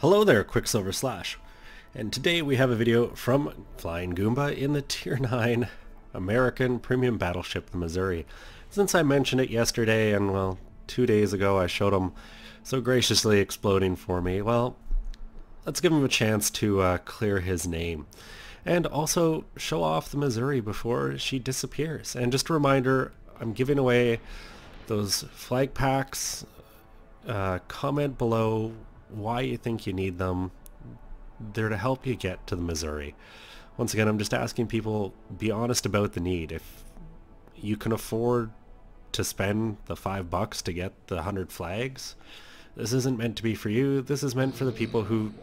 Hello there, Qckslvrslash, and today we have a video from Flying Goomba in the Tier 9 American Premium Battleship, the Missouri. Since I mentioned it yesterday and, well, 2 days ago I showed him so graciously exploding for me, well, let's give him a chance to clear his name. And also show off the Missouri before she disappears. And just a reminder, I'm giving away those flag packs. Comment below why you think you need them. They're to help you get to the Missouri. Once again, I'm just asking people, be honest about the need. If you can afford to spend the $5 to get the 100 flags, this isn't meant to be for you. This is meant for the people who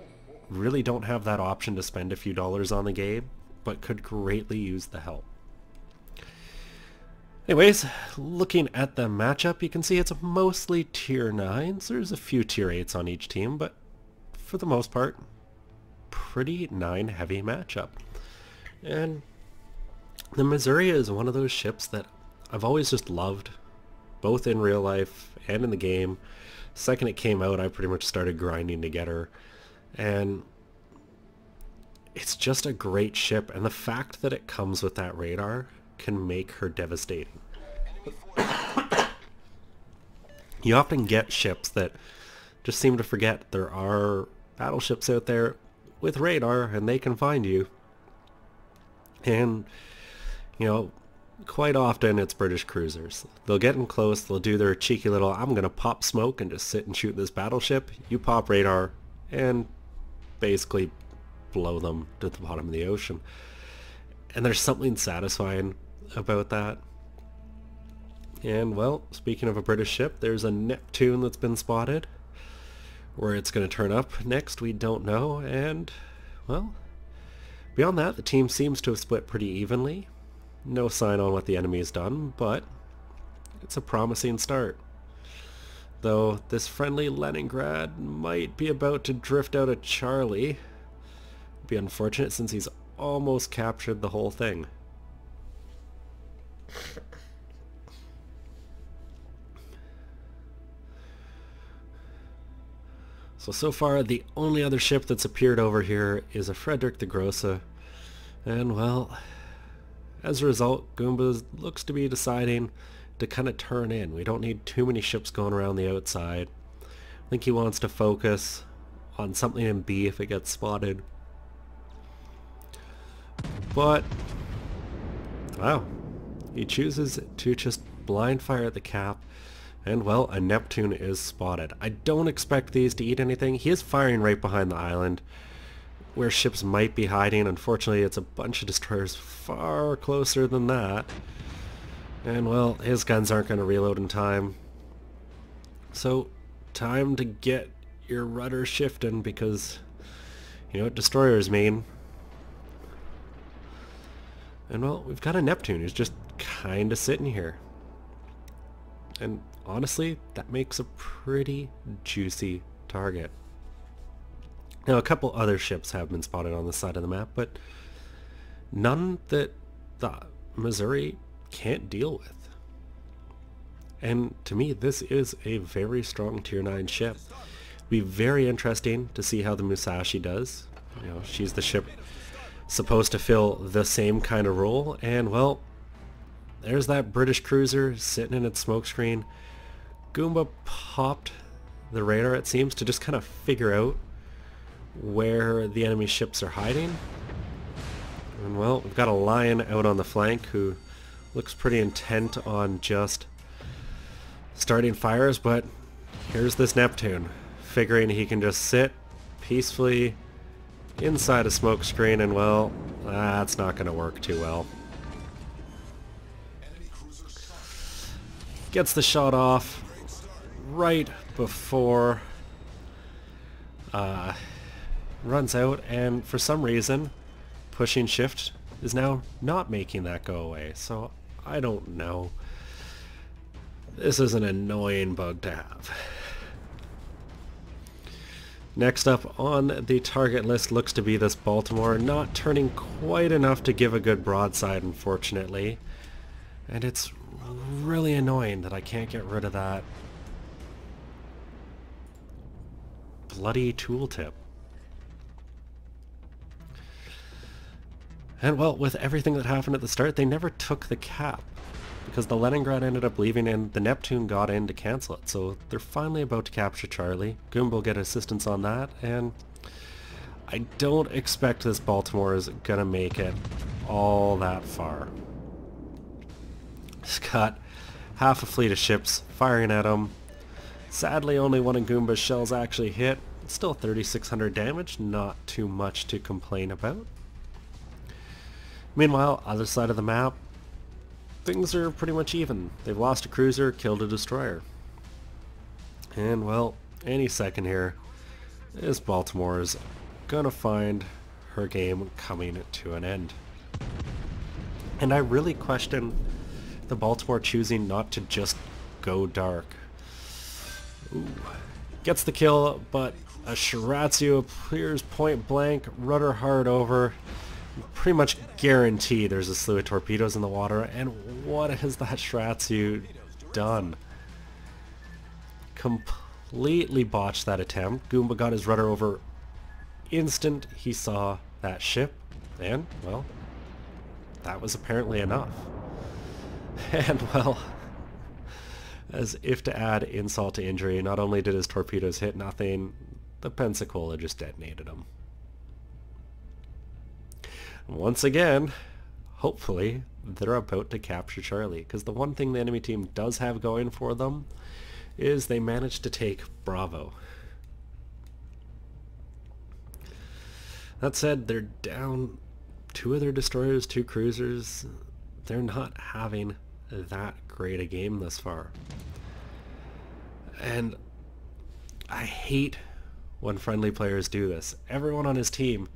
really don't have that option to spend a few dollars on the game, but could greatly use the help. Anyways, looking at the matchup, you can see it's mostly Tier 9s. There's a few Tier 8s on each team, but for the most part, pretty 9 heavy matchup. And the Missouri is one of those ships that I've always just loved, both in real life and in the game. The second it came out, I pretty much started grinding to get her. And it's just a great ship, and the fact that it comes with that radar can make her devastating. You often get ships that just seem to forget there are battleships out there with radar and they can find you. And, you know, quite often it's British cruisers. They'll get in close, they'll do their cheeky little, I'm gonna pop smoke and just sit and shoot this battleship. You pop radar and basically blow them to the bottom of the ocean. And there's something satisfying about that. And, well, speaking of a British ship, there's a Neptune that's been spotted. Where it's going to turn up next, we don't know. And, well, beyond that, the team seems to have split pretty evenly. No sign on what the enemy's done, but it's a promising start. Though this friendly Leningrad might be about to drift out of Charlie. It'd be unfortunate since he's almost captured the whole thing. So far, the only other ship that's appeared over here is a Frederick the Grosse. And, well, as a result, Goomba looks to be deciding to kind of turn in. We don't need too many ships going around the outside. I think he wants to focus on something in B if it gets spotted. But, wow, he chooses to just blind fire at the cap. And, well, a Neptune is spotted. I don't expect these to eat anything. He is firing right behind the island where ships might be hiding. Unfortunately, it's a bunch of destroyers far closer than that. And, well, his guns aren't going to reload in time. So, time to get your rudder shifting because, you know what destroyers mean. And, well, we've got a Neptune who's just kind of sitting here. And honestly, that makes a pretty juicy target. Now, a couple other ships have been spotted on the side of the map, but none that the Missouri can't deal with. And to me, this is a very strong Tier 9 ship. It'll be very interesting to see how the Musashi does. You know, she's the ship supposed to fill the same kind of role, and, well, there's that British cruiser sitting in its smokescreen. Goomba popped the radar, it seems, to just kind of figure out where the enemy ships are hiding. And, well, we've got a Lion out on the flank who looks pretty intent on just starting fires, but here's this Neptune, figuring he can just sit peacefully inside a smokescreen, and, well, that's not going to work too well. Gets the shot off right before runs out, and for some reason pushing shift is now not making that go away. So I don't know. This is an annoying bug to have. Next up on the target list looks to be this Baltimore, not turning quite enough to give a good broadside, unfortunately. And it's really annoying that I can't get rid of that bloody tooltip. And well, with everything that happened at the start, they never took the cap, because the Leningrad ended up leaving and the Neptune got in to cancel it. So they're finally about to capture Charlie. Goomba will get assistance on that, and I don't expect this Baltimore is gonna make it all that far. It's got half a fleet of ships firing at him. Sadly, only one of Goomba's shells actually hit. It's still 3,600 damage, not too much to complain about. Meanwhile, other side of the map, things are pretty much even. They've lost a cruiser, killed a destroyer. And well, any second here, this Baltimore is gonna find her game coming to an end. And I really question the Baltimore choosing not to just go dark. Ooh. Gets the kill, but a Shiratsu appears point blank, rudder hard over. Pretty much guarantee there's a slew of torpedoes in the water, and what has that Shiratsu done? Completely botched that attempt. Goomba got his rudder over instant he saw that ship, and well, that was apparently enough. And well, as if to add insult to injury, not only did his torpedoes hit nothing, the Pensacola just detonated him. Once again, hopefully, they're about to capture Charlie, because the one thing the enemy team does have going for them is they managed to take Bravo. That said, they're down 2 of their destroyers, 2 cruisers. They're not having that great a game thus far. And I hate when friendly players do this. Everyone on his team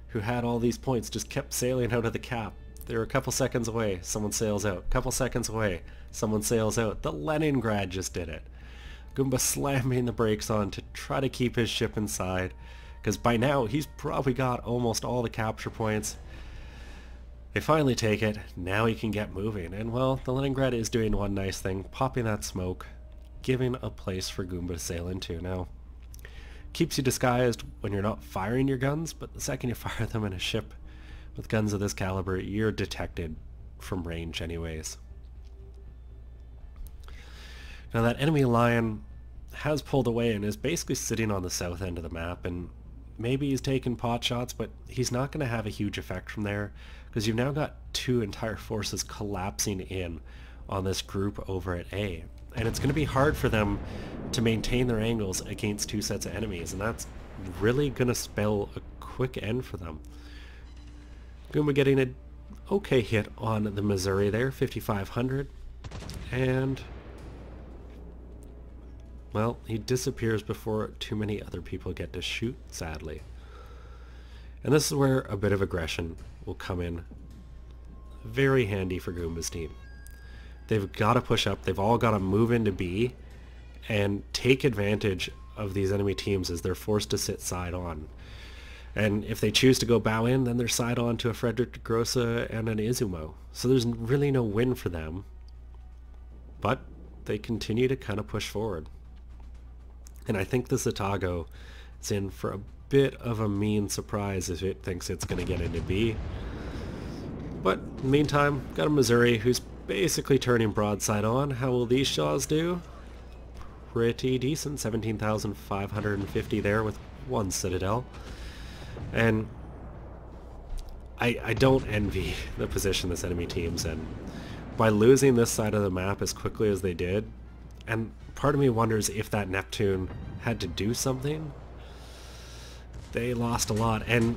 who had all these points just kept sailing out of the cap. They were a couple seconds away, someone sails out. Couple seconds away, someone sails out. The Leningrad just did it. Goomba slamming the brakes on to try to keep his ship inside, because by now he's probably got almost all the capture points. They finally take it, now he can get moving, and well, the Leningrad is doing one nice thing, popping that smoke, giving a place for Goomba to sail into. Now, keeps you disguised when you're not firing your guns, but the second you fire them in a ship with guns of this caliber, you're detected from range anyways. Now that enemy Lion has pulled away and is basically sitting on the south end of the map, and maybe he's taking pot shots, but he's not going to have a huge effect from there, because you've now got 2 entire forces collapsing in on this group over at A. And it's going to be hard for them to maintain their angles against 2 sets of enemies, and that's really going to spell a quick end for them. Goomba getting an okay hit on the Missouri there, 5,500, and well, he disappears before too many other people get to shoot, sadly. And this is where a bit of aggression will come in very handy for Goomba's team. They've got to push up, they've all got to move into B and take advantage of these enemy teams as they're forced to sit side on. And if they choose to go bow in, then they're side on to a Frederick Grosse and an Izumo. So there's really no win for them, but they continue to kind of push forward. And I think this Otago is in for a bit of a mean surprise if it thinks it's going to get into B. But in the meantime, got a Missouri who's basically turning broadside on. How will these Shaws do? Pretty decent, 17,550 there with 1 Citadel. And I don't envy the position this enemy team's in. By losing this side of the map as quickly as they did, and part of me wonders if that Neptune had to do something. They lost a lot, and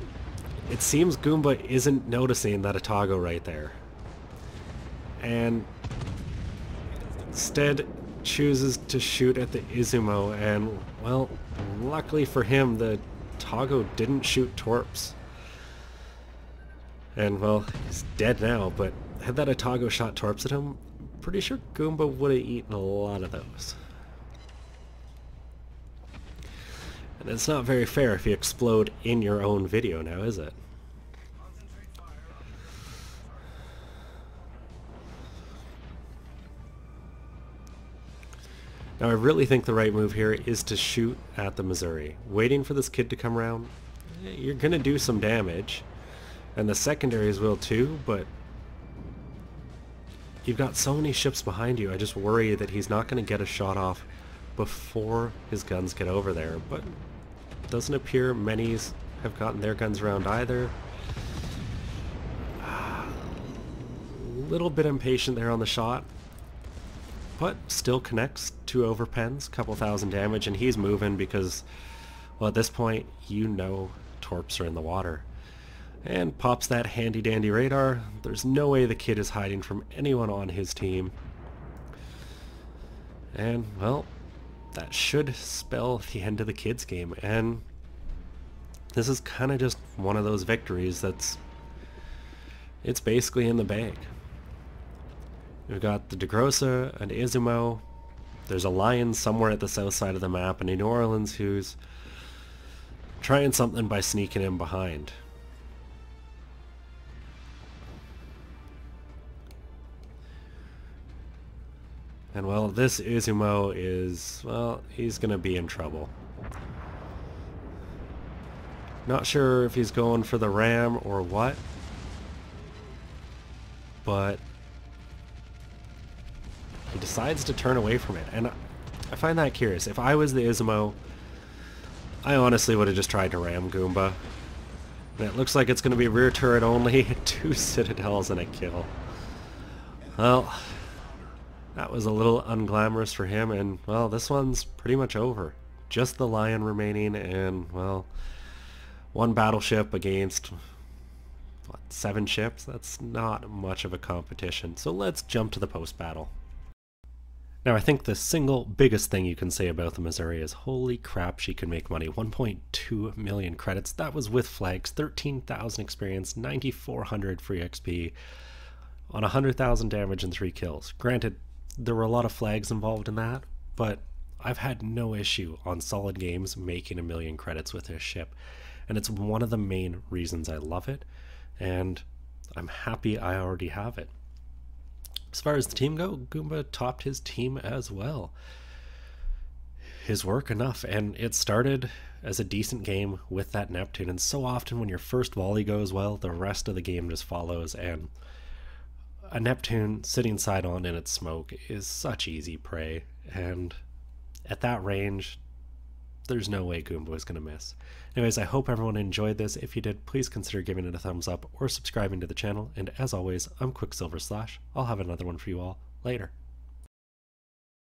it seems Goomba isn't noticing that Otago right there. And instead chooses to shoot at the Izumo, and well, luckily for him, the Otago didn't shoot torps. And well, he's dead now, but had that Otago shot torps at him, pretty sure Goomba would have eaten a lot of those. And it's not very fair if you explode in your own video now, is it? Now I really think the right move here is to shoot at the Missouri. Waiting for this kid to come around, you're going to do some damage. And the secondaries will too, but you've got so many ships behind you, I just worry that he's not going to get a shot off before his guns get over there. But it doesn't appear many have gotten their guns around either. A little bit impatient there on the shot, but still connects 2 overpens, couple thousand damage, and he's moving because, well, at this point, you know torps are in the water. And pops that handy dandy radar. There's no way the kid is hiding from anyone on his team. And, well, that should spell the end of the kid's game. And this is kind of just one of those victories it's basically in the bag. We've got the DeGrossa and Izumo. There's a Lion somewhere at the south side of the map, and a New Orleans who's trying something by sneaking in behind. And well, this Izumo is, well, he's gonna be in trouble. Not sure if he's going for the ram or what, but he decides to turn away from it, and I find that curious. If I was the Izumo, I honestly would have just tried to ram Goomba. And it looks like it's going to be rear turret only, 2 citadels and a kill. Well, that was a little unglamorous for him, and well, this one's pretty much over. Just the Lion remaining, and well, 1 battleship against, what, 7 ships? That's not much of a competition. So let's jump to the post-battle. Now, I think the single biggest thing you can say about the Missouri is holy crap, she can make money. 1.2 million credits. That was with flags, 13,000 experience, 9,400 free XP, on 100,000 damage and 3 kills. Granted, there were a lot of flags involved in that, but I've had no issue on solid games making 1 million credits with this ship. And it's one of the main reasons I love it, and I'm happy I already have it. As far as the team go, Goomba topped his team as well. His work enough, and it started as a decent game with that Neptune, and so often when your first volley goes well, the rest of the game just follows, and a Neptune sitting side on in its smoke is such easy prey, and at that range, there's no way Goomba is going to miss. Anyways, I hope everyone enjoyed this. If you did, please consider giving it a thumbs up or subscribing to the channel. And as always, I'm Qckslvrslash. I'll have another one for you all later.